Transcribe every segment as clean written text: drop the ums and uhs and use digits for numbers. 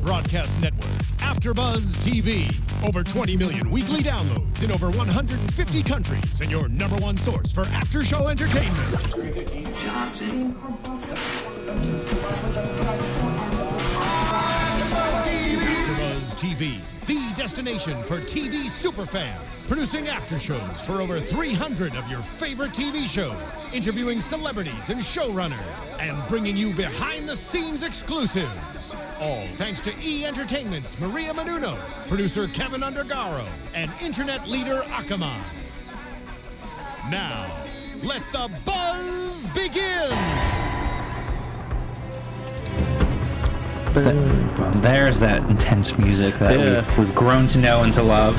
broadcast network, AFTERBUZZ TV. Over 20 million weekly downloads in over 150 countries, and your number one source for after-show entertainment. AFTERBUZZ TV, the destination for TV superfans. Producing aftershows for over 300 of your favorite TV shows, interviewing celebrities and showrunners, and bringing you behind-the-scenes exclusives. All thanks to E! Entertainment's Maria Menounos, producer Kevin Undergaro, and internet leader Akamai. Now, let the buzz begin! There's that intense music that we've grown to know and to love.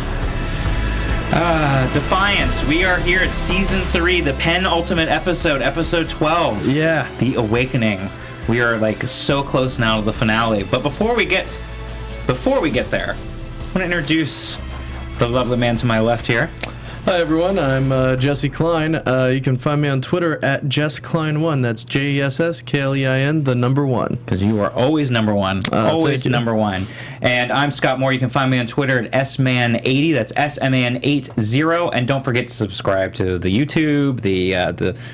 Defiance, we are here at Season 3, the penultimate episode, Episode 12. Yeah. The Awakening. We are, like, so close now to the finale. But before we get there, I want to introduce the lovely man to my left here. Hi everyone, I'm Jesse Klein. You can find me on Twitter at JessKlein1. That's JessKlein, the number one. Because you are always number one. Always number one. And I'm Scott Moore. You can find me on Twitter at SMan80. That's SMan80. And don't forget to subscribe to the YouTube, the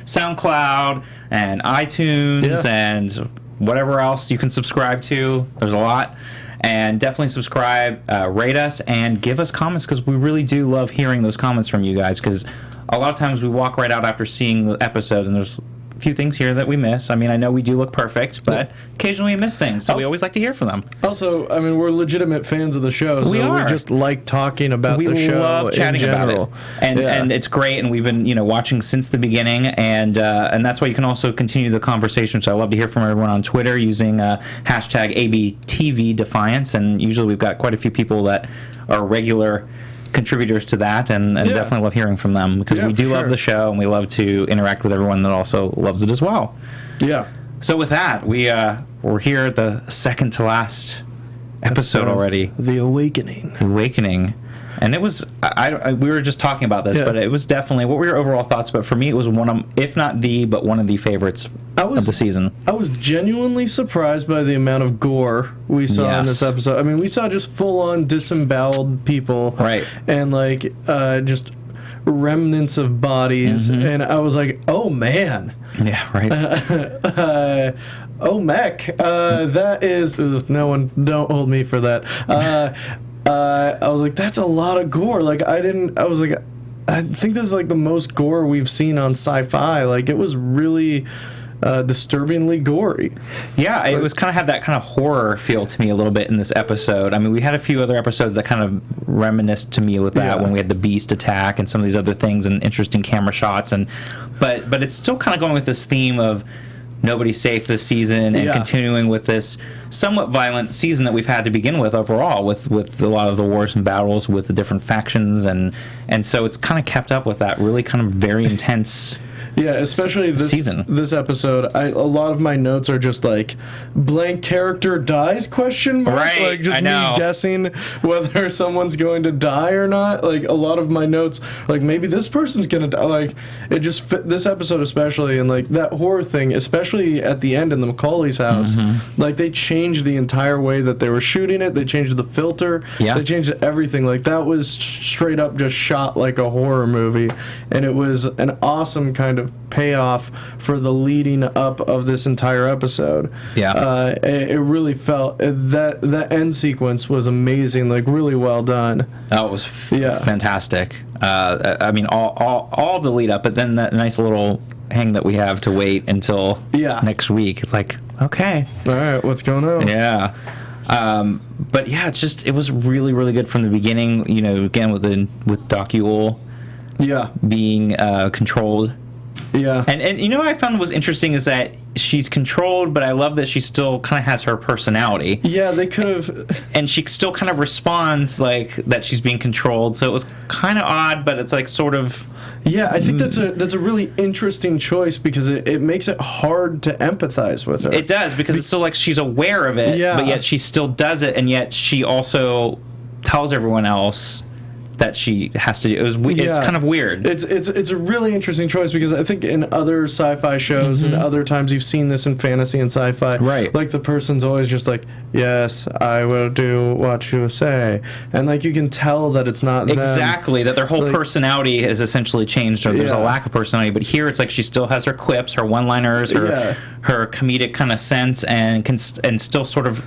SoundCloud, and iTunes, and whatever else you can subscribe to. There's a lot. And definitely subscribe, rate us, and give us comments, because we really do love hearing those comments from you guys, because a lot of times we walk right out after seeing the episode and there's a few things here that we miss. I mean, I know we do look perfect, but occasionally we miss things, so we always like to hear from them. Also, I mean, we're legitimate fans of the show, so we just like talking about the show. We love chatting about it, and it's great, and we've been watching since the beginning, and that's why you can also continue the conversation. So I love to hear from everyone on Twitter using hashtag ABTVDefiance, and usually we've got quite a few people that are regular contributors to that, and definitely love hearing from them, because we do love the show, and we love to interact with everyone that also loves it as well. Yeah. So with that, we're here at the second to last episode already. The Awakening. The Awakening. And it was, we were just talking about this, but it was definitely, what were your overall thoughts? But for me, it was one of, if not one of the favorites of the season. I was genuinely surprised by the amount of gore we saw in this episode. I mean, we saw just full-on disemboweled people. Right. And, like, just remnants of bodies. Mm-hmm. And I was like, oh, man. Yeah, right. Oh, mech. That is, no one, don't hold me for that. I was like, that's a lot of gore. Like, I think this is like the most gore we've seen on SyFy. Like, it was really disturbingly gory. Yeah, it was kind of had that kind of horror feel to me a little bit in this episode. I mean, we had a few other episodes that kind of reminisced to me with that, when we had the beast attack and some of these other things and interesting camera shots, but it's still kind of going with this theme of nobody's safe this season, and continuing with this somewhat violent season that we've had to begin with overall, with a lot of the wars and battles with the different factions, and so it's kind of kept up with that really kind of very intense especially this season. This episode, a lot of my notes are just like, blank character dies, question mark? Right, like just me guessing whether someone's going to die or not. Like, a lot of my notes, like, maybe this person's gonna die. Like, it just fit this episode especially, and like that horror thing, especially at the end in the Macaulay's house. Mm-hmm. Like, they changed the entire way that they were shooting it. They changed the filter. They changed everything. Like, that was straight up just shot like a horror movie, and it was an awesome kind of payoff for the leading up of this entire episode. It really felt that end sequence was amazing, like really well done. That was fantastic. I mean, all the lead up, but then that nice little hang that we have to wait until next week. It's like, okay, all right, what's going on? But it was really, really good from the beginning. Again with Doc Yll being controlled. And what I found was interesting is that she's controlled, but I love that she still kind of has her personality. Yeah, they could have... And she still kind of responds like that she's being controlled, so it was kind of odd, but it's like sort of... Yeah, I think that's a really interesting choice, because it makes it hard to empathize with her. It does, because it's still like she's aware of it, but yet she still does it, and yet she also tells everyone else that she has to do. It's kind of weird. It's a really interesting choice because I think in other sci-fi shows and other times you've seen this in fantasy and sci-fi. Right. Like the person's always just like, yes, I will do what you say. And like you can tell that it's not exactly them. That their whole personality has essentially changed, or there's a lack of personality. But here it's like she still has her quips, her one-liners, her comedic kind of sense, and still sort of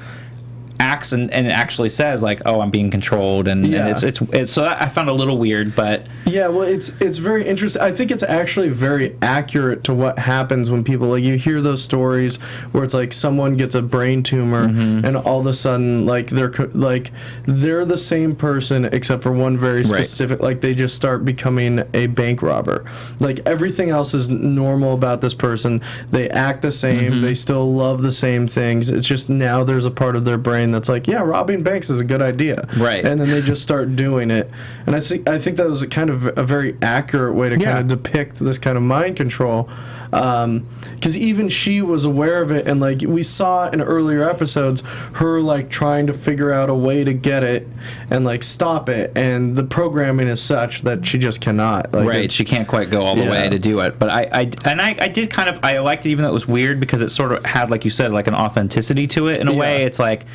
acts and actually says like, oh, I'm being controlled, and it's so I found a little weird, but well, it's very interesting. I think it's actually very accurate to what happens when people, like, you hear those stories where it's like someone gets a brain tumor and all of a sudden like they're the same person except for one very specific, like they just start becoming a bank robber. Like everything else is normal about this person. They act the same. They still love the same things. It's just now there's a part of their brain that's like, yeah, robbing banks is a good idea, right? And then they just start doing it. And I think that was kind of a very accurate way to kind of depict this kind of mind control, because even she was aware of it, and like we saw in earlier episodes her like trying to figure out a way to get it and like stop it, and the programming is such that she just cannot, like, right, she can't quite go all the way to do it. But I did kind of, I liked it, even though it was weird, because it sort of had, like you said, like an authenticity to it in a way. It's like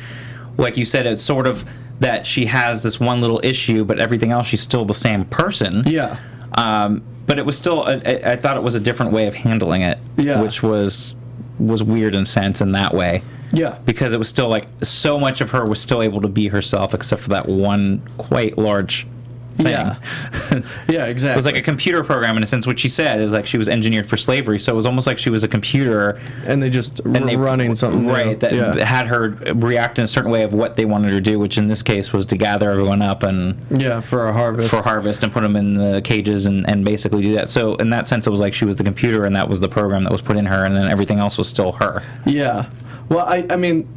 you said, it's sort of that she has this one little issue, but everything else she's still the same person. Yeah. But it was still, I thought it was a different way of handling it, which was weird in sense in that way. Yeah. Because it was still like so much of her was still able to be herself, except for that one quite large thing. Yeah, exactly. It was like a computer program in a sense. What she said is like she was engineered for slavery, so it was almost like she was a computer, and they just were running something that had her react in a certain way of what they wanted her to do, which in this case was to gather everyone up and for a harvest and put them in the cages and basically do that. So in that sense, it was like she was the computer, and that was the program that was put in her, and then everything else was still her. Yeah. Well, I mean,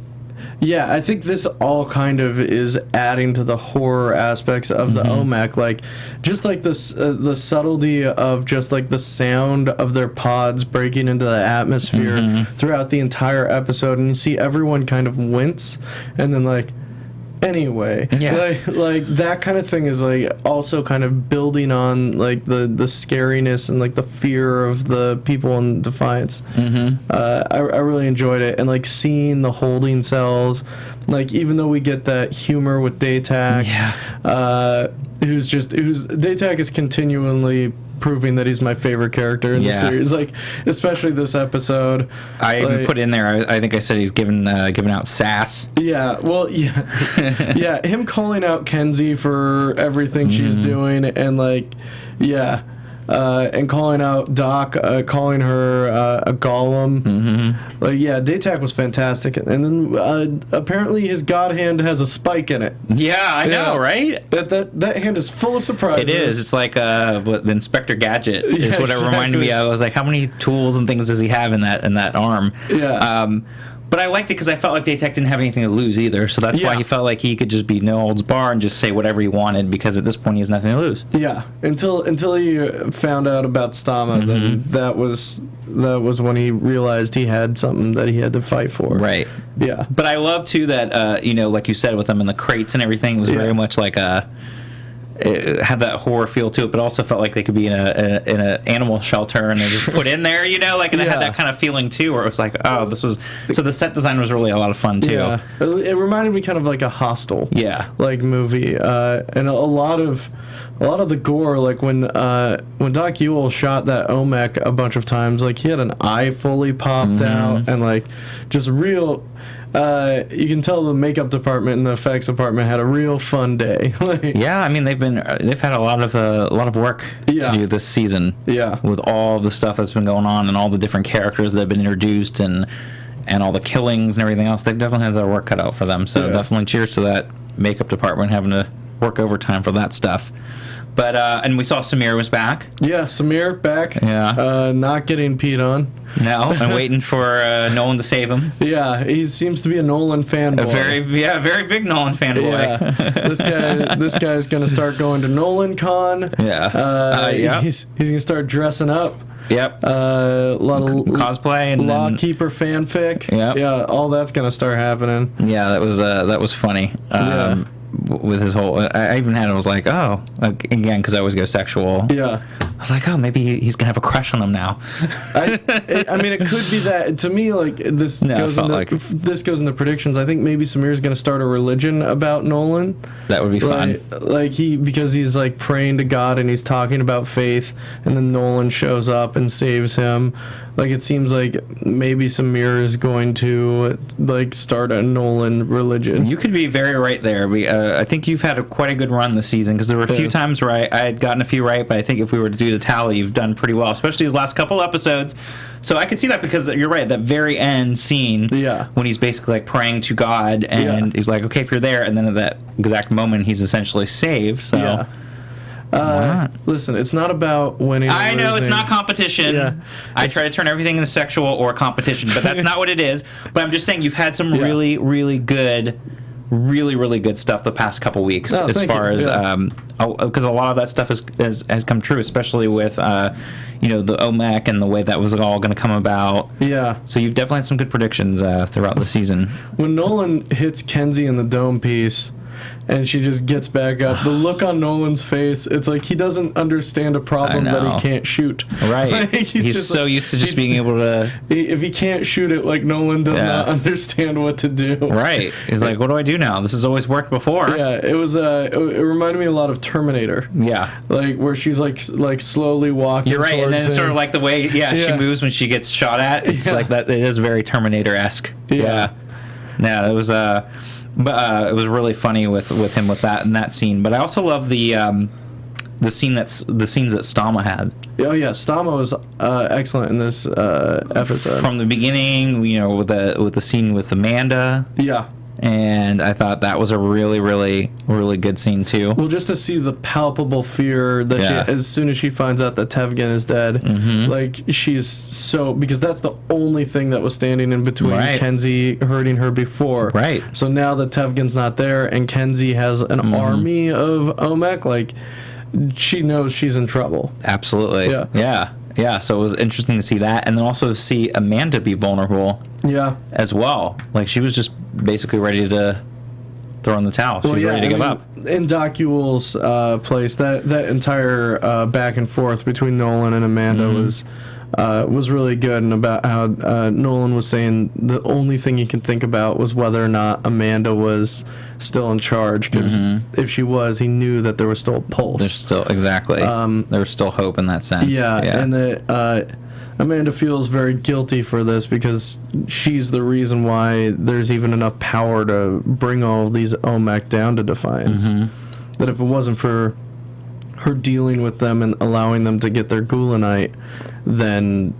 yeah, I think this all kind of is adding to the horror aspects of the OMAC, like just like this, the subtlety of just like the sound of their pods breaking into the atmosphere throughout the entire episode, and you see everyone kind of wince, and then like, anyway, like that kind of thing is like also kind of building on like the scariness and like the fear of the people in Defiance. I really enjoyed it, and like seeing the holding cells, like even though we get that humor with Datak, who's Datak is continually proving that he's my favorite character in the series, like especially this episode. I even put in there, I think I said he's giving out sass. Him calling out Kenzie for everything she's doing, and like and calling out Doc, calling her a golem. Like, Datak was fantastic. And then apparently his god hand has a spike in it. Yeah, I know, right? That hand is full of surprises. It is. It's like the Inspector Gadget is what it reminded me of. I was like, how many tools and things does he have in that arm? Yeah. But I liked it because I felt like Datak didn't have anything to lose either, so that's why he felt like he could just be no holds bar and just say whatever he wanted, because at this point he has nothing to lose. Yeah, until he found out about Stahma, then that was when he realized he had something that he had to fight for. Right. Yeah. But I love too that like you said, with them in the crates and everything, it was very much like it had that horror feel to it, but also felt like they could be in an animal shelter and they're just put in there, and it had that kind of feeling too, where it was like, oh, this was, so the set design was really a lot of fun too. Yeah, it reminded me kind of like a Hostel, like movie, and a lot of the gore, like when Doc Yll shot that OMAC a bunch of times, like he had an eye fully popped out, and like just real. You can tell the makeup department and the effects department had a real fun day. I mean they've had a lot of work to do this season. With all the stuff that's been going on and all the different characters that have been introduced and all the killings and everything else, they've definitely had their work cut out for them. So definitely cheers to that makeup department having to work overtime for that stuff. But and we saw Samir was back. Yeah, Samir back. Yeah. Not getting peed on. No, and waiting for Nolan to save him. Yeah, he seems to be a Nolan fanboy. Very big Nolan fanboy. Yeah. This guy's gonna start going to Nolan Con. Yeah. He's gonna start dressing up. Yep. A lot of cosplay and Lawkeeper fanfic. Yep. Yeah, all that's gonna start happening. Yeah, that was funny. with his whole. I even had. I was like, oh, again, because I always go sexual. Yeah. I was like, oh, maybe he's gonna have a crush on him now. I mean, it could be that. To me, like this this goes into predictions. I think maybe Samir's gonna start a religion about Nolan. That would be fun. Like because he's like praying to God and he's talking about faith, and then Nolan shows up and saves him. Like it seems like maybe Samir is going to like start a Nolan religion. You could be very right there. I think you've had quite a good run this season, because there were a few times where I had gotten a few right, but I think if we were to do the tally, you've done pretty well, especially these last couple episodes. So I could see that, because you're right, that very end scene, when he's basically like praying to God, and he's like, okay, if you're there, and then at that exact moment, he's essentially saved. So. Listen, it's not about winning. I know it's not competition. I try to turn everything into sexual or competition, but that's not what it is. But I'm just saying you've had some really, really good stuff the past couple weeks, as far as because a lot of that stuff has come true, especially with the OMAC and the way that was all going to come about. Yeah. So you've definitely had some good predictions throughout the season. When Nolan hits Kenzie in the dome piece, and she just gets back up, the look on Nolan's face, it's like he doesn't understand a problem that he can't shoot. Right. Like, he's so used to just being able to... If he can't shoot it, like, Nolan does not understand what to do. Right. He's like, what do I do now? This has always worked before. Yeah, it was... it reminded me a lot of Terminator. Yeah. Like, where she's, like slowly walking. You're right, and then it's sort of like the way, she moves when she gets shot at. It's like that. It is very Terminator-esque. Yeah. Yeah, it was... But it was really funny with him with that in that scene. But I also love the scenes that Stahma had. Oh yeah, Stahma was excellent in this episode. From the beginning, with the scene with Amanda. Yeah. And I thought that was a really, really, really good scene too. Well, just to see the palpable fear that she, as soon as she finds out that Tevgen is dead, like she's so, because that's the only thing that was standing in between Kenzie hurting her before. Right. So now that Tevgen's not there and Kenzie has an army of Omek, like she knows she's in trouble. Absolutely. Yeah. Yeah. Yeah, so it was interesting to see that, and then also see Amanda be vulnerable. Yeah. As well, like she was just basically ready to throw in the towel. She was ready to give up. In Doc Yll's place, that entire back and forth between Nolan and Amanda was really good, and about how Nolan was saying the only thing he could think about was whether or not Amanda was still in charge, because if she was, he knew that there was still a pulse. There's still there was still hope in that sense. Yeah. And that Amanda feels very guilty for this, because she's the reason why there's even enough power to bring all of these OMAC down to Defiance. That if it wasn't for her dealing with them and allowing them to get their Gulenite, then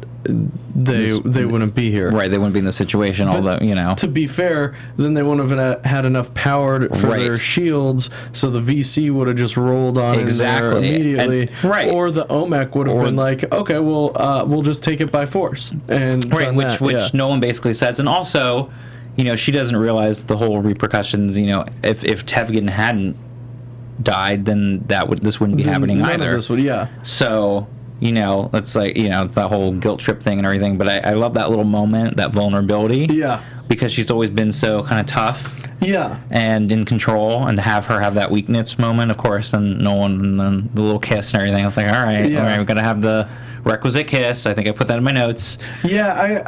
they wouldn't be here. Right, they wouldn't be in the situation, although, To be fair, then they wouldn't have had enough power for their shields, so the VC would have just rolled on in there immediately. Or the OMAC would have been like, okay, we'll just take it by force. And which Nolan basically says. And also, she doesn't realize the whole repercussions, if Tevgen hadn't died, then this wouldn't be happening either. None of this would, So... it's like, it's that whole guilt trip thing and everything, but I love that little moment, that vulnerability. Yeah. Because she's always been so kind of tough. Yeah. And in control, and to have her have that weakness moment, of course, and Nolan, and then the little kiss and everything. I was like, all right, we're going to have the requisite kiss. I think I put that in my notes. Yeah,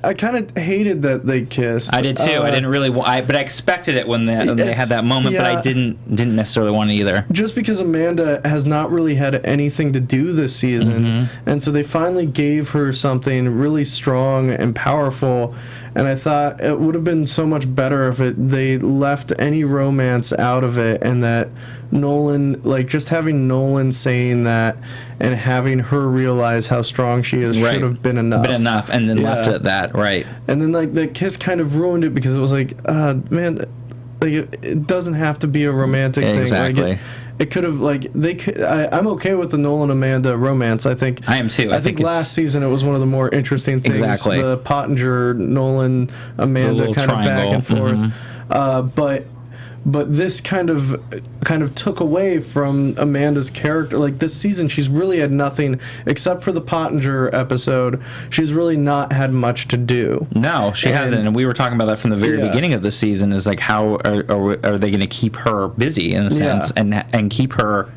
I kind of hated that they kissed. I did too. I didn't really, but I expected it when they had that moment, but I didn't necessarily want it either. Just because Amanda has not really had anything to do this season, and so they finally gave her something really strong and powerful. And I thought it would have been so much better if they left any romance out of it, and that Nolan, like just having Nolan saying that and having her realize how strong she is should have been enough. And then left it at that, right. And then like the kiss kind of ruined it, because it was like, man, like it doesn't have to be a romantic thing. Like it could have, like, I'm okay with the Nolan Amanda romance. I think I am too. I think last season it was one of the more interesting things. Exactly. The Pottinger Nolan Amanda kind of back and forth. but this kind of took away from Amanda's character. Like, this season, she's really had nothing except for the Pottinger episode. She's really not had much to do. No, she hasn't. And we were talking about that from the very beginning of the season. Is like, how are they going to keep her busy in a sense, and keep her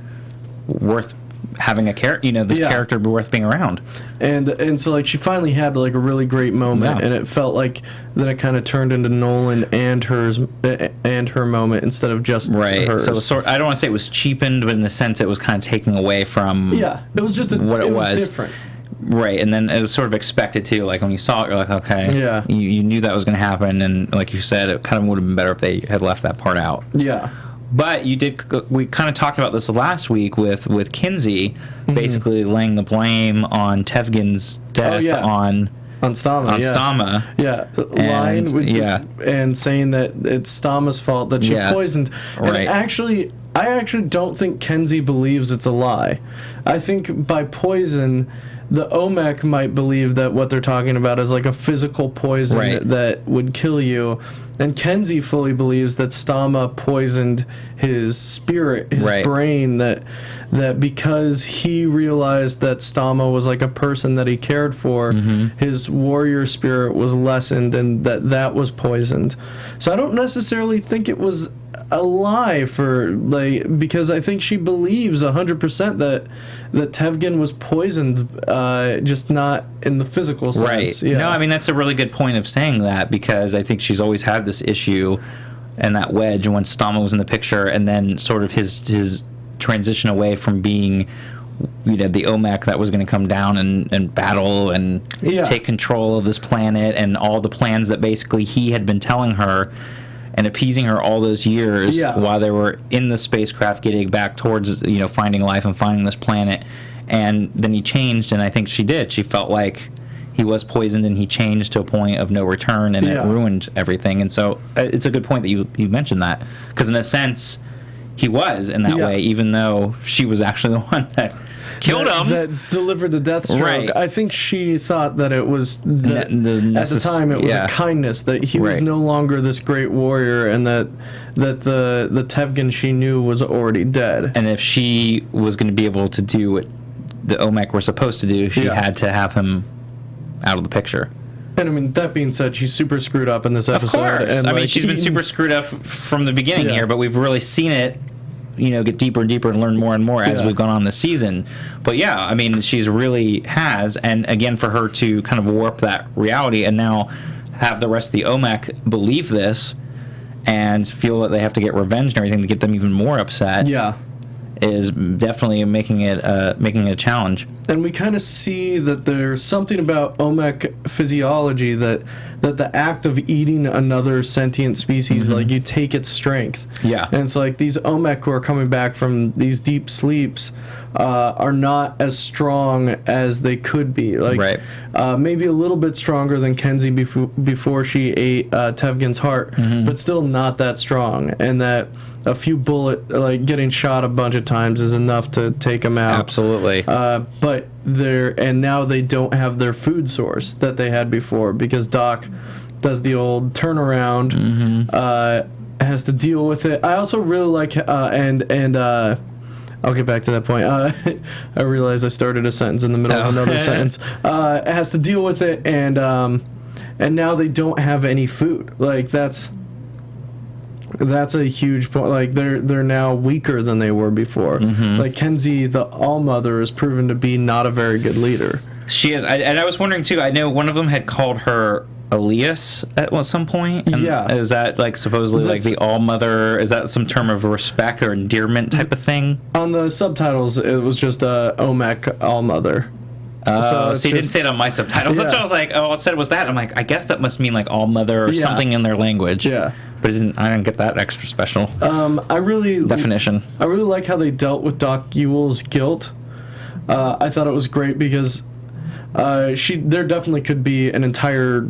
worth having a character, this character worth being around. And so, like, she finally had, like, a really great moment, and it felt like then it kind of turned into Nolan and her moment instead of just hers. So I don't want to say it was cheapened, but in the sense it was kind of taking away from it was just what it was different. Right, and then it was sort of expected too. Like, when you saw it, you're like, okay, you knew that was going to happen, and like you said, it kind of would have been better if they had left that part out. Yeah. But we kind of talked about this last week with Kinsey, basically laying the blame on Tevgen's death on Stahma. And saying that it's Stahma's fault that she poisoned. And I actually don't think Kinsey believes it's a lie. I think by poison, the OMEC might believe that what they're talking about is like a physical poison that would kill you. And Kinsey fully believes that Stahma poisoned his spirit, his brain, that because he realized that Stahma was like a person that he cared for, his warrior spirit was lessened, and that was poisoned. So I don't necessarily think it was a lie because I think she believes 100% that Tevgen was poisoned, just not in the physical sense. Right. Yeah. No, I mean, that's a really good point of saying that, because I think she's always had this issue and that wedge when Stahma was in the picture, and then sort of his transition away from being the OMEC that was going to come down and battle and take control of this planet, and all the plans that basically he had been telling her and appeasing her all those years while they were in the spacecraft getting back towards finding life and finding this planet. And then he changed, and I think she did. She felt like he was poisoned, and he changed to a point of no return, and it ruined everything. And so it's a good point that you mentioned that, because in a sense he was in that way, even though she was actually the one that killed him, that delivered the death stroke. Right. I think she thought that it was at the time it was a kindness, that he was no longer this great warrior, and that the Tevgen she knew was already dead. And if she was going to be able to do what the OMEC were supposed to do, she had to have him out of the picture. And I mean, that being said, she's super screwed up in this episode. Of course. And I mean, she's been super screwed up from the beginning here, but we've really seen it get deeper and deeper and learn more and more as we've gone on this season. But yeah, I mean, she's really has, and again, for her to kind of warp that reality and now have the rest of the OMEC believe this and feel that they have to get revenge and everything to get them even more upset. Is definitely making it a challenge. And we kind of see that there's something about OMEC physiology that the act of eating another sentient species, like, you take its strength. And it's like these OMEC who are coming back from these deep sleeps are not as strong as they could be. Like, maybe a little bit stronger than Kinsey before she ate Tevgen's heart, but still not that strong. And that a few getting shot a bunch of times is enough to take them out. Absolutely. But now they don't have their food source that they had before, because Doc does the old turnaround, has to deal with it. I also really like I'll get back to that point. I realized I started a sentence in the middle of another sentence. It has to deal with it, and now they don't have any food. Like, that's a huge point. Like, they're now weaker than they were before. Like, Kinsey, the All-Mother, is proven to be not a very good leader. She is, and I was wondering too. I know one of them had called her Elias at some point. Is that like supposedly like the All-Mother? Is that some term of respect or endearment type of thing? On the subtitles, it was just OMEC All-Mother. So you didn't say it on my subtitles. That's why I was like, it said it was that. I'm like, I guess that must mean like All-Mother or something in their language. But I didn't get that extra special definition. I really like how they dealt with Doc Yll's guilt. I thought it was great because there definitely could be an entire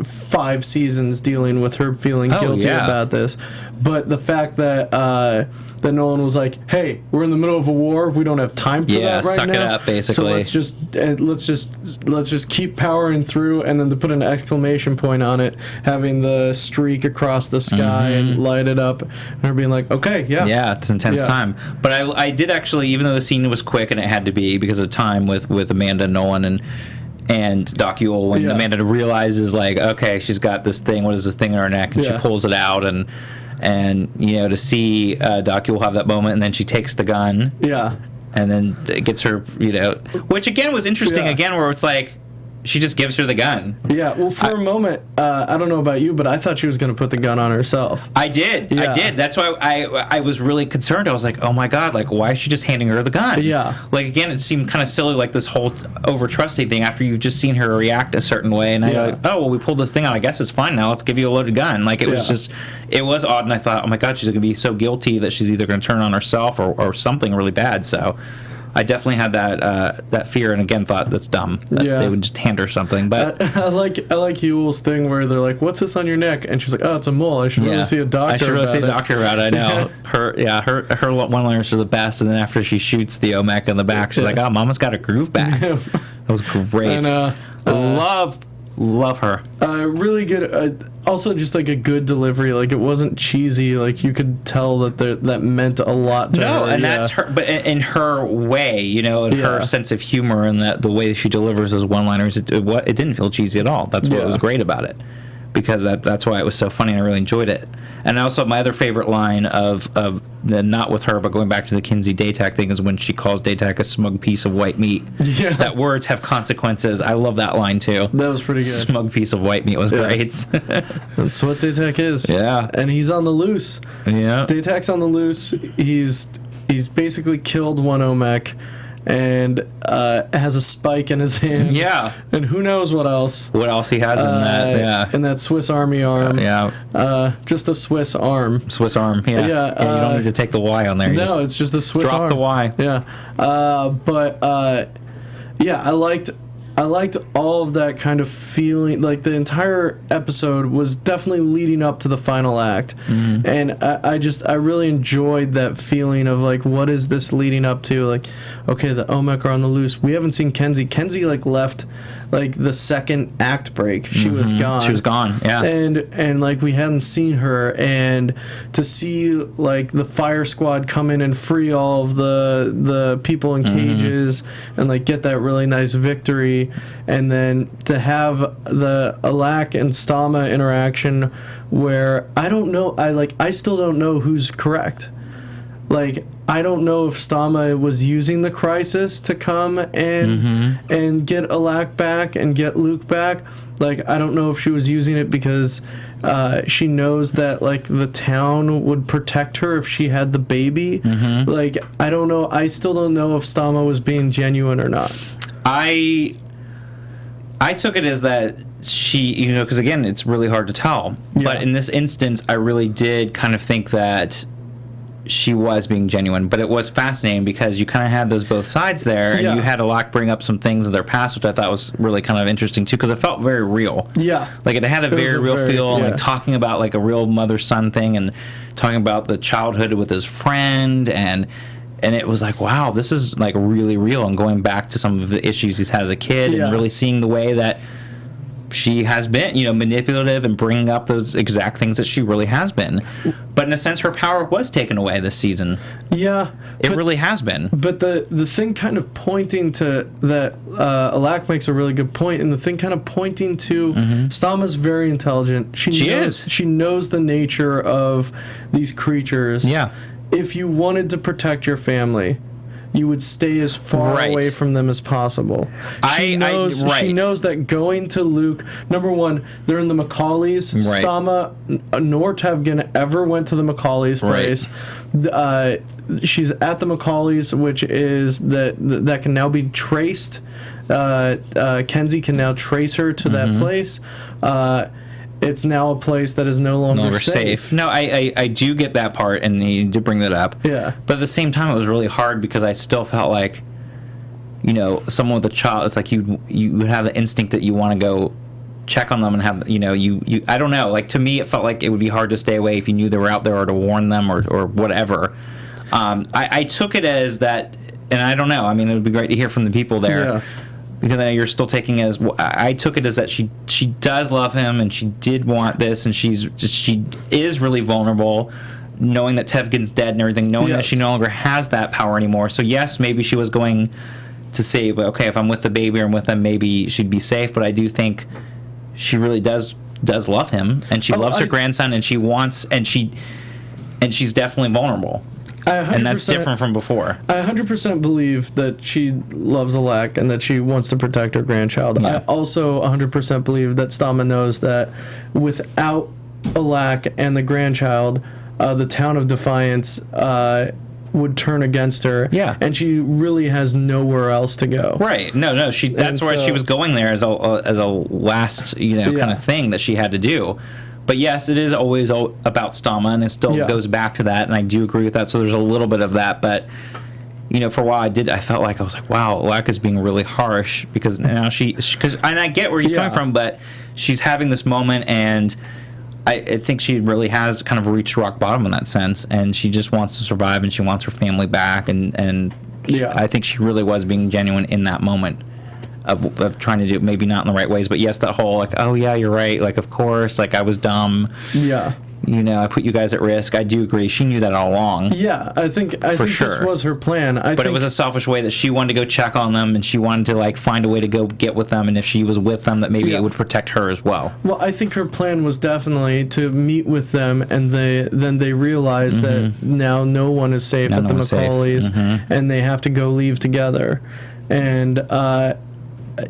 5 seasons dealing with her feeling guilty about this. But the fact that that Nolan was like, "Hey, we're in the middle of a war. We don't have time for that right suck now. It up, basically. So let's just keep powering through." And then to put an exclamation point on it, having the streak across the sky and light it up, and her being like, "Okay, yeah, it's intense time." But I did actually, even though the scene was quick and it had to be because of time with Amanda, Nolan, and Doc Yll, when Amanda realizes, like, okay, she's got this thing. What is this thing in her neck? And she pulls it out, and to see Doc Yll have that moment, and then she takes the gun, and then it gets her, which again was interesting, where it's like she just gives her the gun. Yeah, well, for a moment, I don't know about you, but I thought she was going to put the gun on herself. I did. That's why I was really concerned. I was like, oh my God, like, why is she just handing her the gun? Yeah. Like, again, it seemed kind of silly, like this whole over-trusting thing after you've just seen her react a certain way. And I like, oh, well, we pulled this thing out. I guess it's fine now. Let's give you a loaded gun. Like, it was just, it was odd. And I thought, oh my God, she's going to be so guilty that she's either going to turn on herself or something really bad. So I definitely had that fear, and again thought that's dumb. That they would just hand her something. But I like Ewell's thing where they're like, "What's this on your neck?" And she's like, "Oh, it's a mole. I should really see a doctor." I should really see a doctor about it. I know her one-liners are the best. And then after she shoots the Omek in the back, she's like, "Oh, Mama's got a groove back." That was great. And, love her. Really good. Also, just like a good delivery. Like, it wasn't cheesy. Like, you could tell that meant a lot to her. No, and that's her. But in her way, and her sense of humor, and the way she delivers those one-liners, it didn't feel cheesy at all. That's what was great about it, because that's why it was so funny, and I really enjoyed it. And also, my other favorite line of not with her, but going back to the Kinsey Datak thing, is when she calls Datak a smug piece of white meat. Yeah. That words have consequences. I love that line, too. That was pretty good. Smug piece of white meat was great. That's what Datak is. Yeah. And he's on the loose. Yeah. Datak's on the loose. He's basically killed one Omek, and has a spike in his hand. Yeah. And who knows what else. What else he has in that, in that Swiss Army arm. Just a Swiss arm. Swiss arm, yeah. You don't need to take the Y on there. No, it's just a Swiss arm. Drop the Y. Yeah. I liked all of that kind of feeling. Like, the entire episode was definitely leading up to the final act. Mm-hmm. And I really enjoyed that feeling of, like, what is this leading up to? Like, okay, the Omek are on the loose. We haven't seen Kenzie. Kenzie, like, left, like, the second act break. She was gone. She was gone, yeah. And like, we hadn't seen her. And to see, like, the fire squad come in and free all of the people in cages and, like, get that really nice victory. And then to have the Alak and Stahma interaction, where I don't know, I still don't know who's correct. Like, I don't know if Stahma was using the crisis to come and get Alak back and get Luke back. Like, I don't know if she was using it because she knows that, like, the town would protect her if she had the baby. Like, I don't know. I still don't know if Stahma was being genuine or not. I took it as that she, because again, it's really hard to tell. Yeah. But in this instance, I really did kind of think that she was being genuine. But it was fascinating because you kind of had those both sides there, and you had Alak bring up some things in their past, which I thought was really kind of interesting too, because it felt very real. Yeah, like it had a very real feel, like talking about like a real mother-son thing, and talking about the childhood with his friend, and it was like, wow, this is like really real, and going back to some of the issues he's had as a kid, and really seeing the way that she has been, manipulative and bringing up those exact things that she really has been. But in a sense, her power was taken away this season. Yeah. It really has been. But the thing kind of pointing to that, Alak makes a really good point, and the thing kind of pointing to Stahma's very intelligent. She knows, she knows the nature of these creatures. Yeah. If you wanted to protect your family, you would stay as far away from them as possible. She knows that going to Luke, number one, they're in the Macaulays. Stahma nor Tevgen ever went to the Macaulays' place. She's at the Macaulays, which is that can now be traced. Kenzie can now trace her to that place. It's now a place that is no longer safe. No, I do get that part, and you did bring that up. Yeah. But at the same time, it was really hard because I still felt like someone with a child, it's like you would have the instinct that you want to go check on them and have, you I don't know, like, to me it felt like it would be hard to stay away if you knew they were out there, or to warn them, or whatever. I took it as that, and I don't know, I mean, it would be great to hear from the people there, because I know you're still taking it as, I took it as that she does love him, and she did want this, and she is really vulnerable, knowing that Tevkin's dead and everything, knowing that she no longer has that power anymore. So yes, maybe she was going to say, but okay, if I'm with the baby or I'm with them, maybe she'd be safe. But I do think she really does love him, and she loves her grandson, and she wants, and she's definitely vulnerable. And that's different from before. I 100% believe that she loves Alak and that she wants to protect her grandchild. Yeah. I also 100% believe that Stahma knows that without Alak and the grandchild, the town of Defiance would turn against her. Yeah. And she really has nowhere else to go. Right. No. That's why she was going there as a last, kind of thing that she had to do. But yes, it is always about Stahma, and it still goes back to that, and I do agree with that. So there's a little bit of that, but for a while I felt like, I was like, wow, Alak is being really harsh, because now and I get where he's coming from, but she's having this moment, and I think she really has kind of reached rock bottom in that sense, and she just wants to survive, and she wants her family back, and I think she really was being genuine in that moment of trying to do it, maybe not in the right ways, but yes, that whole, like, oh yeah, you're right, like, of course, like, I was dumb. Yeah. I put you guys at risk. I do agree. She knew that all along. Yeah, I think this was her plan. But it was a selfish way that she wanted to go check on them, and she wanted to, like, find a way to go get with them, and if she was with them, that maybe it would protect her as well. Well, I think her plan was definitely to meet with them, and then they realized that now no one is safe at the Macaulays, and they have to go leave together. And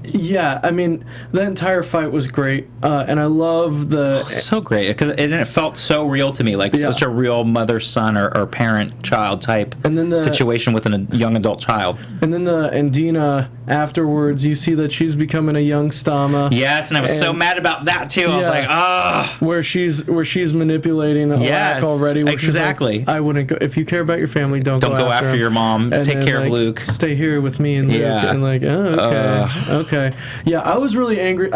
yeah, I mean, the entire fight was great, and I love so great, because it felt so real to me, like such a real mother-son or parent-child type situation with a young adult child. And then the Andina afterwards, you see that she's becoming a young Stahma. Yes, and I was so mad about that too. I was like, ah, where she's manipulating Alak already. Exactly. Like, I wouldn't go if you care about your family. Don't go after your mom. Take care of Luke. Stay here with me and Luke. And like, okay. Yeah, I was really angry.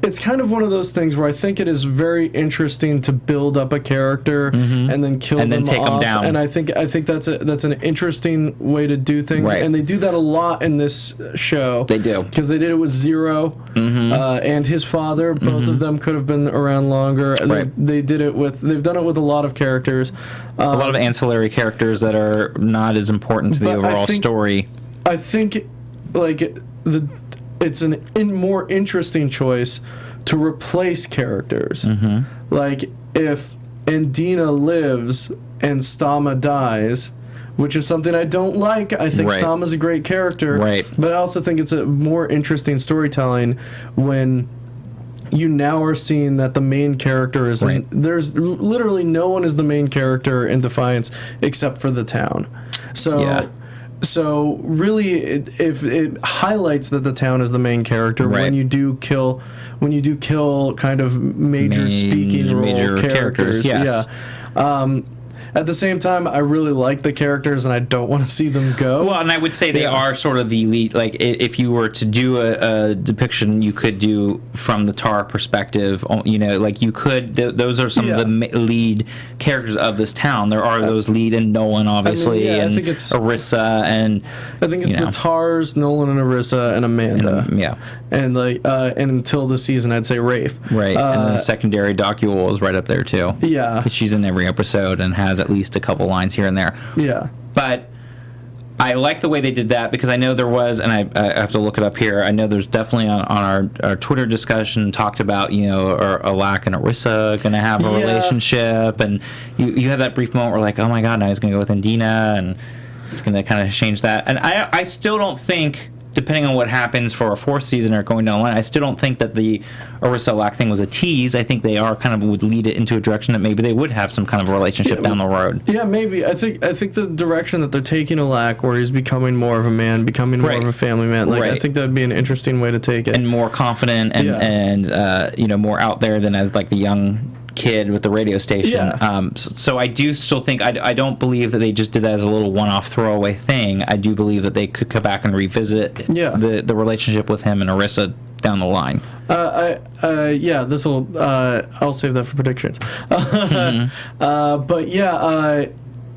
It's kind of one of those things where I think it is very interesting to build up a character and then kill them off. And then take them down. And I think that's an interesting way to do things. Right. And they do that a lot in this show. They do. Because they did it with Zero and his father. Both of them could have been around longer. Right. They've done it with a lot of characters. A lot of ancillary characters that are not as important to the overall story. I think, like, it's a more interesting choice to replace characters. Like, if Andina lives and Stahma dies, which is something I don't like. I think Stahma's a great character, but I also think it's a more interesting storytelling when you now are seeing that the main character is there's literally no one is the main character in Defiance except for the town. So really, it highlights that the town is the main character when you do kill kind of major speaking role characters. Yes. Yeah. At the same time, I really like the characters, and I don't want to see them go. Well, and I would say they are sort of the lead. Like, if you were to do a depiction, you could do from the Tar perspective. Like, you could. Those are some of the lead characters of this town. There are those lead, and Nolan, obviously, and I think it's Arissa, and I think it's the Tars, Nolan, and Arissa, and Amanda. And like, and until this season, I'd say Rafe. Right, and then the secondary Doc Yll is right up there too. Yeah, she's in every episode and has at least a couple lines here and there. Yeah. But I like the way they did that, because I know there was, and I have to look it up here, I know there's definitely on our Twitter discussion talked about, are Alak and Arissa going to have a relationship, and you have that brief moment where, like, oh my god, now he's going to go with Andina, and it's going to kind of change that. And I still don't think, depending on what happens for a fourth season or going down the line, I still don't think that the Arissa Alak thing was a tease. I think they would lead it into a direction that maybe they would have some kind of relationship down the road. Yeah, maybe. I think the direction that they're taking Alak, where he's becoming more of a man, becoming more of a family man. Like, I think that would be an interesting way to take it, and more confident and more out there than as, like, the young kid with the radio station. Yeah. So I do still think I don't believe that they just did that as a little one-off throwaway thing. I do believe that they could come back and revisit the relationship with him and Arissa down the line. This will. I'll save that for predictions. But yeah,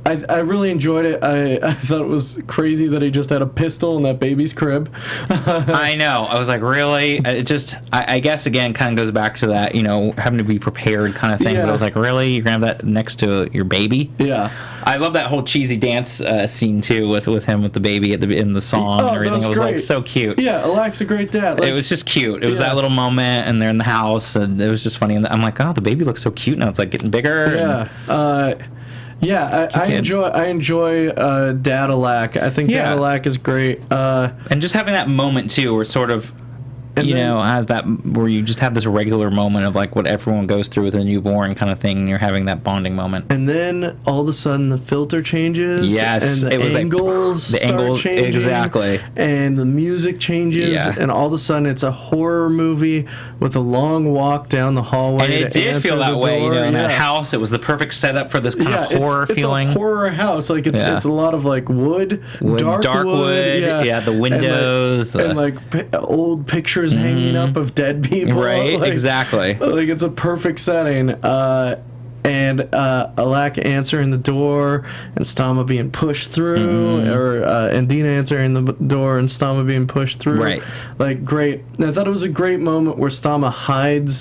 I really enjoyed it. I thought it was crazy that he just had a pistol in that baby's crib. I know. I was like, really? It just, I guess, again, kind of goes back to that, having to be prepared kind of thing. But I was like, really? You're going to have that next to your baby? Yeah. I love that whole cheesy dance scene, too, with him with the baby in the song and everything. It was like so cute. Yeah, Alak's a great dad. It was just cute. It was that little moment, and they're in the house, and it was just funny. And I'm like, oh, the baby looks so cute now. It's like getting bigger. Yeah. I enjoy Dad Alak. I think Dad Alak is great. And just having that moment too, where sort of has that where you just have this regular moment of like what everyone goes through with a newborn kind of thing, and you're having that bonding moment. And then all of a sudden the filter changes. Yes, and the angles start changing. Exactly. And the music changes, and all of a sudden it's a horror movie with a long walk down the hallway. And it did feel that way, in that house. It was the perfect setup for this kind of horror feeling. It's a horror house. Like it's a lot of like wood, dark wood. Yeah, the windows, and old pictures hanging up of dead people. Right, exactly. Like it's a perfect setting. And Alak answering the door and Stahma being pushed through, and Dina answering the door and Stahma being pushed through. Right. Like great. And I thought it was a great moment where Stahma hides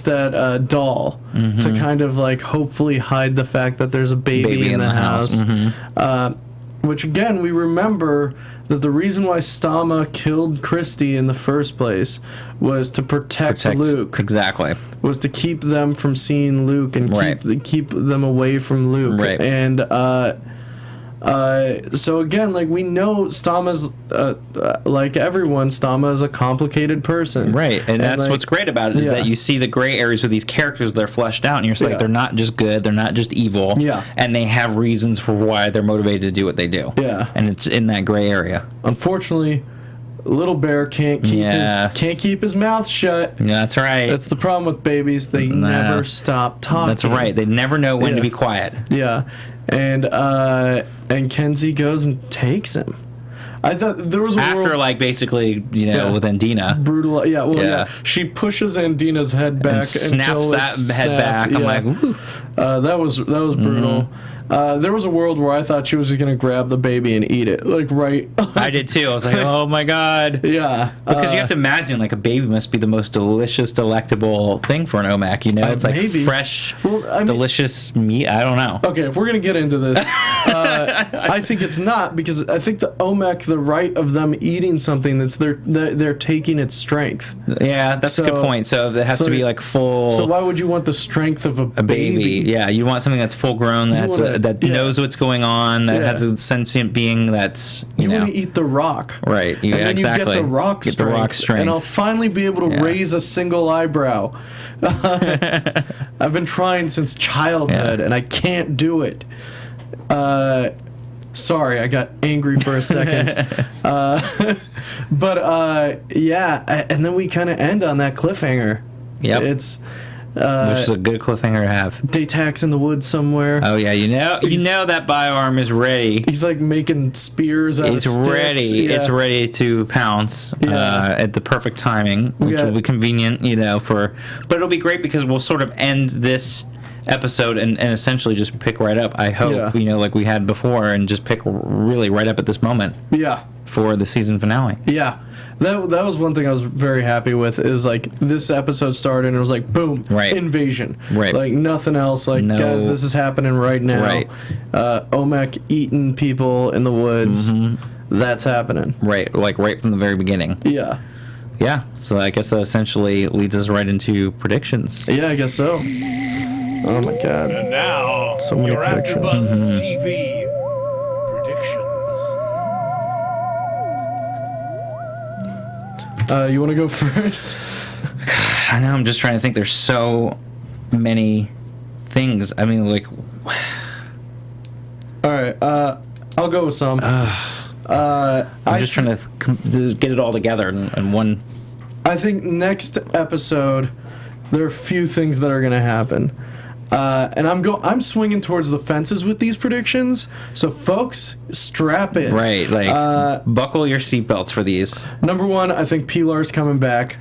that doll to kind of like hopefully hide the fact that there's a baby in the house. Which again, we remember that the reason why Stahma killed Christy in the first place was to protect Luke. Exactly. Was to keep them from seeing Luke and keep them away from Luke. Right. And so again, like we know Stahma's like everyone, Stahma is a complicated person. Right. And that's what's great about it is that you see the gray areas with these characters, they're fleshed out, and you're just like, they're not just good, they're not just evil. Yeah. And they have reasons for why they're motivated to do what they do. Yeah. And it's in that gray area. Unfortunately, Little Bear can't keep his mouth shut. Yeah, that's right. That's the problem with babies. They never stop talking. That's right. They never know when to be quiet. Yeah. And Kenzie goes and takes him. I thought there was after like basically with Andina. Brutal. Yeah. Well, yeah. She pushes Andina's head back and snaps that head back. I'm like, ooh. That was brutal. There was a world where I thought she was just gonna grab the baby and eat it, like right. I did too. I was like, oh my god. Yeah. Because you have to imagine, like, a baby must be the most delicious, delectable thing for an OMAC. It's like fresh, delicious meat. I don't know. Okay, if we're gonna get into this, I think it's not, because I think the OMAC, the right of them eating something that's they're taking its strength. Yeah, that's a good point. So it has to be like full. So why would you want the strength of a baby? Yeah, you want something that's full grown, that knows what's going on, that has a sentient being that's you want to eat the rock, right? And then you get the rock strength, and I'll finally be able to raise a single eyebrow. I've been trying since childhood, and I can't do it. Sorry, I got angry for a second. And then we kind of end on that cliffhanger. Yep. It's which is a good cliffhanger to have. Datak's in the woods somewhere. Oh yeah, you know that bioarm is ready. He's like making spears out of sticks. Ready. Yeah. It's ready to pounce at the perfect timing, which will be convenient, but it'll be great because we'll sort of end this episode and essentially just pick right up. I hope, like we had before, and just pick really right up at this moment. Yeah. For the season finale. Yeah. That was one thing I was very happy with. It was like this episode started and it was like boom, invasion. Right. Like nothing else. Like guys, this is happening right now. Right. OMAC eating people in the woods. Mm-hmm. That's happening. Right. Like right from the very beginning. Yeah. Yeah. So I guess that essentially leads us right into predictions. Yeah, I guess so. Oh my god. And now, so many your predictions. AFTERBUZZ TV predictions. You want to go first? I know. I'm just trying to think. There's so many things. I mean, like. All right. I'll go with some. I'm just trying to get it all together in one. I think next episode there are a few things that are going to happen. And I'm swinging towards the fences with these predictions. So, folks, strap in. Right, like buckle your seatbelts for these. Number one, I think Pilar's coming back.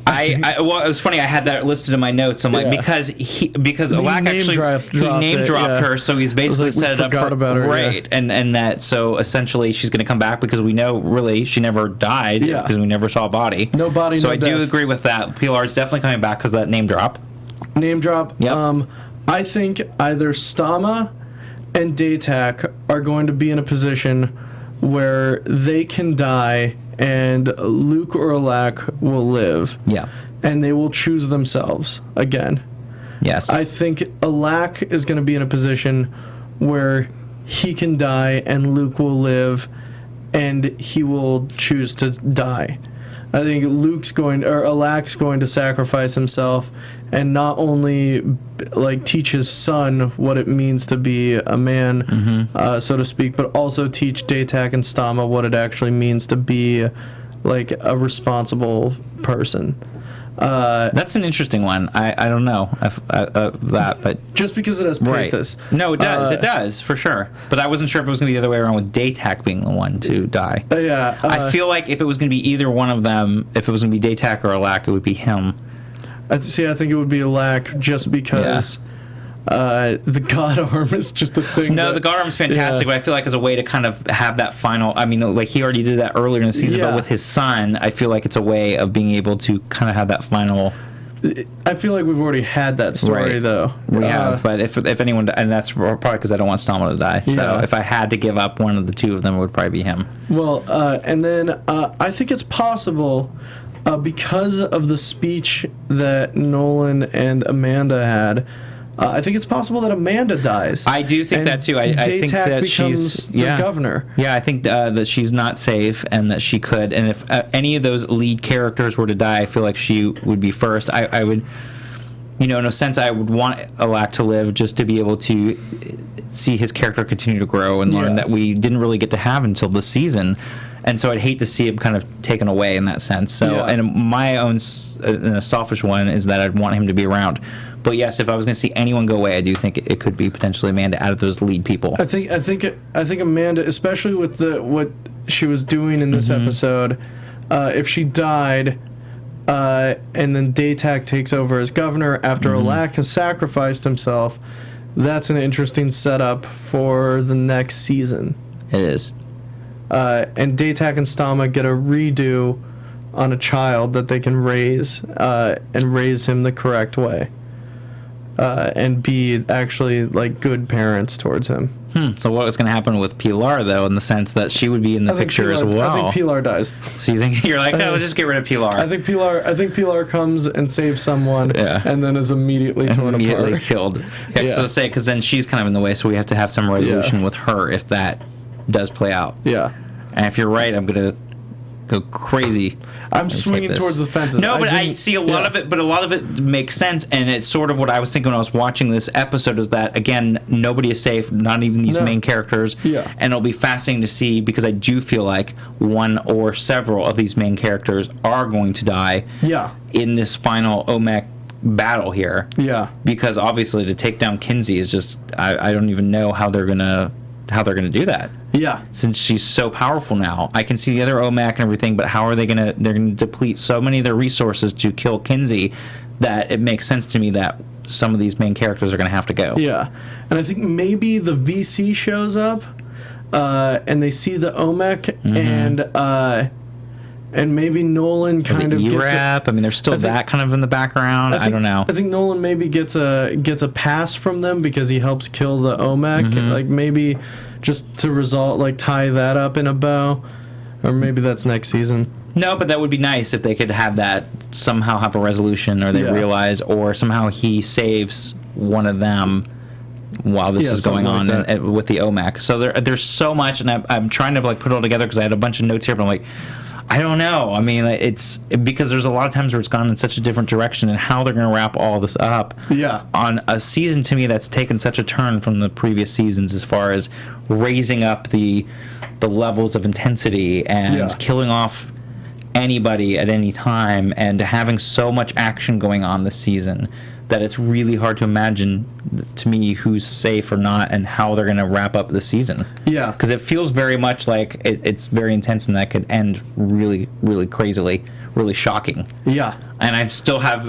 Well, it was funny. I had that listed in my notes. I'm like, because Alak actually name dropped her, so he's basically set it up for about her, right, and that so essentially she's going to come back because we know really she never died because we never saw a body. No body. So no I death. do agree with that. Pilar's definitely coming back because of that name drop. Name drop. Yep. I think either Stahma and Datak are going to be in a position where they can die and Luke or Alak will live. Yeah. And they will choose themselves again. Yes. I think Alak is going to be in a position where he can die and Luke will live and he will choose to die. I think Alak's going to sacrifice himself and not only like teach his son what it means to be a man, so to speak, but also teach Datak and Stahma what it actually means to be like a responsible person. That's an interesting one. I don't know that, but just because it has pathos. Right. No, it does for sure. But I wasn't sure if it was going to be the other way around with Datak being the one to die. I feel like if it was going to be either one of them, if it was going to be Datak or Alak, it would be him. I think it would be Alak just because the God Arm is just a thing. No, the God Arm's fantastic, but I feel like as a way to kind of have that final, I mean, like he already did that earlier in the season, but with his son, I feel like it's a way of being able to kind of have that final. I feel like we've already had that story, though. We have, but if anyone, and that's probably because I don't want Stahma to die. So if I had to give up one of the two of them, it would probably be him. Well, and then I think it's possible because of the speech that Nolan and Amanda had. I think it's possible that Amanda dies. I do think that too. I think that she's the governor. Yeah, I think that she's not safe and that she could. And if any of those lead characters were to die, I feel like she would be first. I would, in a sense, I would want Alak to live just to be able to see his character continue to grow and learn that we didn't really get to have until this season. And so I'd hate to see him kind of taken away in that sense. So, and my own selfish one is that I'd want him to be around. But yes, if I was going to see anyone go away, I do think it could be potentially Amanda out of those lead people. I think Amanda, especially with what she was doing in this episode, if she died, and then Datak takes over as governor after Alak has sacrificed himself, that's an interesting setup for the next season. It is. And Datak and Stahma get a redo on a child that they can raise and raise him the correct way. And be actually like good parents towards him. So what is going to happen with Pilar though, in the sense that she would be in the picture as well? I think Pilar dies. So you're like, let's just get rid of Pilar. I think Pilar comes and saves someone, and then is immediately torn apart, killed. So say because then she's kind of in the way, so we have to have some resolution with her if that does play out. Yeah. And if you're right, I'm gonna go crazy. I'm swinging towards the fences. No, but I see a lot of it. But a lot of it makes sense, and it's sort of what I was thinking when I was watching this episode. Is that again, nobody is safe, not even these main characters. Yeah. And it'll be fascinating to see because I do feel like one or several of these main characters are going to die. Yeah. In this final OMEC battle here. Yeah. Because obviously to take down Kinsey is just I don't even know how they're gonna do that. Yeah. Since she's so powerful now. I can see the other OMAC and everything, but how are they're gonna deplete so many of their resources to kill Kinsey that it makes sense to me that some of these main characters are gonna have to go. Yeah. And I think maybe the VC shows up and they see the OMAC and maybe Nolan kind of gets I mean, there's still that kind of in the background. I don't know. I think Nolan maybe gets a pass from them because he helps kill the OMAC. Like maybe just to resolve, like tie that up in a bow, or maybe that's next season. No, but that would be nice if they could have that somehow have a resolution, or they realize, or somehow he saves one of them while this is going on with the OMAC. So there's so much, and I'm trying to like put it all together because I had a bunch of notes here, but I'm like, I don't know. I mean, it's because there's a lot of times where it's gone in such a different direction, and how they're going to wrap all this up on a season to me that's taken such a turn from the previous seasons as far as raising up the levels of intensity and killing off anybody at any time, and having so much action going on this season that it's really hard to imagine, to me, who's safe or not and how they're going to wrap up the season. Yeah. Because it feels very much like it's very intense and that could end really, really crazily, really shocking. Yeah. And I still have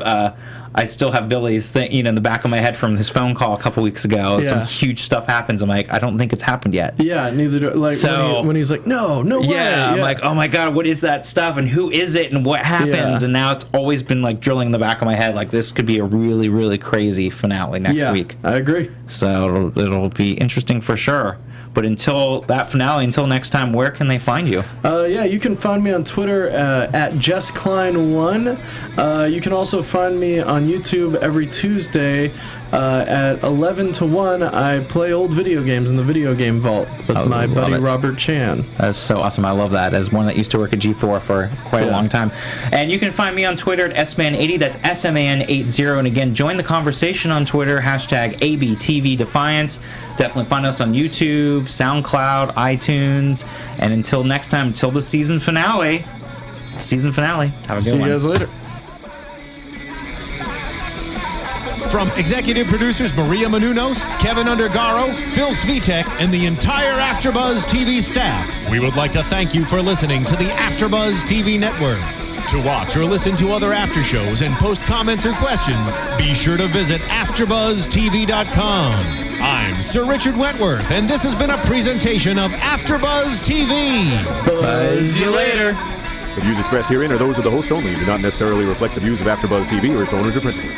Billy's thing, in the back of my head from his phone call a couple weeks ago. Yeah. Some huge stuff happens. I'm like, I don't think it's happened yet. Yeah, neither do. Like, so, when he's like, no way. Yeah, I'm like, oh my god, what is that stuff and who is it and what happens? Yeah. And now it's always been like drilling in the back of my head, like this could be a really, really crazy finale next week. I agree. So it'll be interesting for sure. But until that finale, until next time, where can they find you? Yeah, you can find me on Twitter at JessKlein1. You can also find me on YouTube every Tuesday at 11 to 1. I play old video games in the Video Game Vault with my buddy Robert Chan. That's so awesome. I love that. As one that used to work at G4 for quite a long time. And you can find me on Twitter at SMAN80. That's SMAN80. And again, join the conversation on Twitter, hashtag ABTVDefiance. Definitely find us on YouTube, SoundCloud, iTunes. And until next time, until the season finale. Have a good one. See you guys later. From executive producers Maria Menounos, Kevin Undergaro, Phil Svitek, and the entire AfterBuzz TV staff, we would like to thank you for listening to the AfterBuzz TV network. To watch or listen to other after shows and post comments or questions, be sure to visit AfterBuzzTV.com. I'm Sir Richard Wentworth, and this has been a presentation of AfterBuzz TV. Buzz you later. The views expressed herein are those of the hosts only and do not necessarily reflect the views of AfterBuzz TV or its owners or principals.